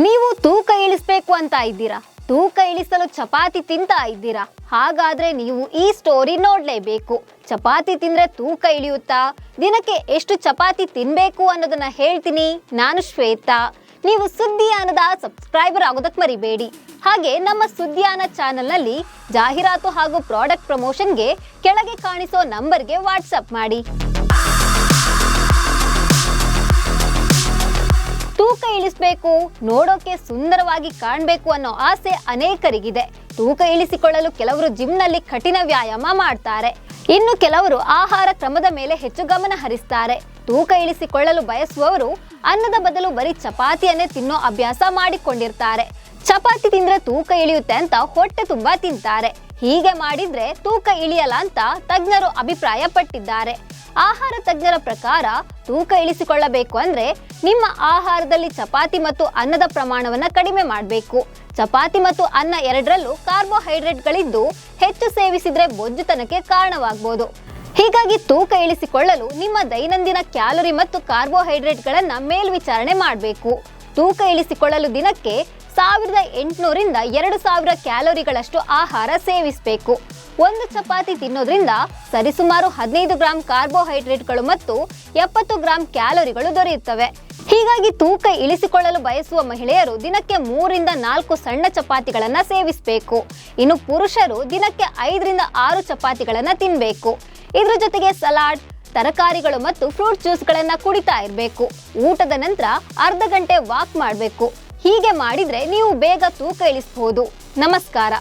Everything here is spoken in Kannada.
ನೀವು ತೂಕ ಇಳಿಸಬೇಕು ಅಂತ ಇದ್ದೀರಾ, ತೂಕ ಇಳಿಸಲು ಚಪಾತಿ ತಿಂತಾ ಇದ್ದೀರಾ? ಹಾಗಾದ್ರೆ ನೀವು ಈ ಸ್ಟೋರಿ ನೋಡ್ಲೇಬೇಕು. ಚಪಾತಿ ತಿಂದ್ರೆ ತೂಕ ಇಳಿಯುತ್ತಾ? ದಿನಕ್ಕೆ ಎಷ್ಟು ಚಪಾತಿ ತಿನ್ಬೇಕು ಅನ್ನೋದನ್ನ ಹೇಳ್ತೀನಿ. ನಾನು ಶ್ವೇತಾ. ನೀವು ಸುದ್ದಿಯಾನದ ಸಬ್ಸ್ಕ್ರೈಬರ್ ಆಗೋದಕ್ಕೆ ಮರಿಬೇಡಿ. ಹಾಗೆ ನಮ್ಮ ಸುದ್ದಿಯಾನ ಚಾನೆಲ್ನಲ್ಲಿ ಜಾಹೀರಾತು ಹಾಗೂ ಪ್ರಾಡಕ್ಟ್ ಪ್ರಮೋಷನ್ಗೆ ಕೆಳಗೆ ಕಾಣಿಸೋ ನಂಬರ್ಗೆ ವಾಟ್ಸಪ್ ಮಾಡಿ. ತೂಕ ಇಳಿಸಬೇಕು, ನೋಡೋಕೆ ಸುಂದರವಾಗಿ ಕಾಣಬೇಕು ಅನ್ನೋ ಆಸೆ ಅನೇಕರಿಗಿದೆ. ತೂಕ ಇಳಿಸಿಕೊಳ್ಳಲು ಕೆಲವರು ಜಿಮ್ನಲ್ಲಿ ಕಠಿಣ ವ್ಯಾಯಾಮ ಮಾಡ್ತಾರೆ. ಇನ್ನು ಕೆಲವರು ಆಹಾರ ಕ್ರಮದ ಮೇಲೆ ಹೆಚ್ಚು ಗಮನ ಹರಿಸ್ತಾರೆ. ತೂಕ ಇಳಿಸಿಕೊಳ್ಳಲು ಬಯಸುವವರು ಅನ್ನದ ಬದಲು ಬರೀ ಚಪಾತಿಯನ್ನೇ ತಿನ್ನೋ ಅಭ್ಯಾಸ ಮಾಡಿಕೊಂಡಿರ್ತಾರೆ. ಚಪಾತಿ ತಿಂದ್ರೆ ತೂಕ ಇಳಿಯುತ್ತೆ ಅಂತ ಹೊಟ್ಟೆ ತುಂಬಾ ತಿಂತಾರೆ. ಹೀಗೆ ಮಾಡಿದ್ರೆ ತೂಕ ಇಳಿಯಲ್ಲ ಅಂತ ತಜ್ಞರು ಅಭಿಪ್ರಾಯ ಪಟ್ಟಿದ್ದಾರೆ. ಆಹಾರ ತಜ್ಞರ ಪ್ರಕಾರ ತೂಕ ಇಳಿಸಿಕೊಳ್ಳಬೇಕು ಅಂದ್ರೆ ನಿಮ್ಮ ಆಹಾರದಲ್ಲಿ ಚಪಾತಿ ಮತ್ತು ಅನ್ನದ ಪ್ರಮಾಣವನ್ನ ಕಡಿಮೆ ಮಾಡಬೇಕು. ಚಪಾತಿ ಮತ್ತು ಅನ್ನ ಎರಡರಲ್ಲೂ ಕಾರ್ಬೋಹೈಡ್ರೇಟ್ಗಳಿದ್ದು ಹೆಚ್ಚು ಸೇವಿಸಿದ್ರೆ ಬೊಜ್ಜುತನಕ್ಕೆ ಕಾರಣವಾಗಬಹುದು. ಹೀಗಾಗಿ ತೂಕ ಇಳಿಸಿಕೊಳ್ಳಲು ನಿಮ್ಮ ದೈನಂದಿನ ಕ್ಯಾಲೋರಿ ಮತ್ತು ಕಾರ್ಬೋಹೈಡ್ರೇಟ್ಗಳನ್ನ ಮೇಲ್ವಿಚಾರಣೆ ಮಾಡಬೇಕು. ತೂಕ ಇಳಿಸಿಕೊಳ್ಳಲು ದಿನಕ್ಕೆ 1800 ರಿಂದ 2000 ಕ್ಯಾಲೋರಿಗಳಷ್ಟು ಆಹಾರ ಸೇವಿಸಬೇಕು. ಒಂದು ಚಪಾತಿ ತಿನ್ನೋದ್ರಿಂದ ಸರಿಸುಮಾರು 15 ಗ್ರಾಂ ಕಾರ್ಬೋಹೈಡ್ರೇಟ್ಗಳು ಮತ್ತು 70 ಗ್ರಾಂ ಕ್ಯಾಲೋರಿಗಳು ದೊರೆಯುತ್ತವೆ. ಹೀಗಾಗಿ ತೂಕ ಇಳಿಸಿಕೊಳ್ಳಲು ಬಯಸುವ ಮಹಿಳೆಯರು ದಿನಕ್ಕೆ 3 ರಿಂದ 4 ಸಣ್ಣ ಚಪಾತಿಗಳನ್ನ ಸೇವಿಸಬೇಕು. ಇನ್ನು ಪುರುಷರು ದಿನಕ್ಕೆ 5 ರಿಂದ 6 ಚಪಾತಿಗಳನ್ನ ತಿನ್ನಬೇಕು. ಇದ್ರ ಜೊತೆಗೆ ಸಲಾಡ್, ತರಕಾರಿಗಳು ಮತ್ತು ಫ್ರೂಟ್ ಜ್ಯೂಸ್ಗಳನ್ನ ಕುಡಿತಾ ಇರಬೇಕು. ಊಟದ ನಂತರ ಅರ್ಧ ಗಂಟೆ ವಾಕ್ ಮಾಡಬೇಕು. ಹೀಗೆ ಮಾಡಿದ್ರೆ ನೀವು ಬೇಗ ತೂಕ ಇಳಿಸಬಹುದು. ನಮಸ್ಕಾರ.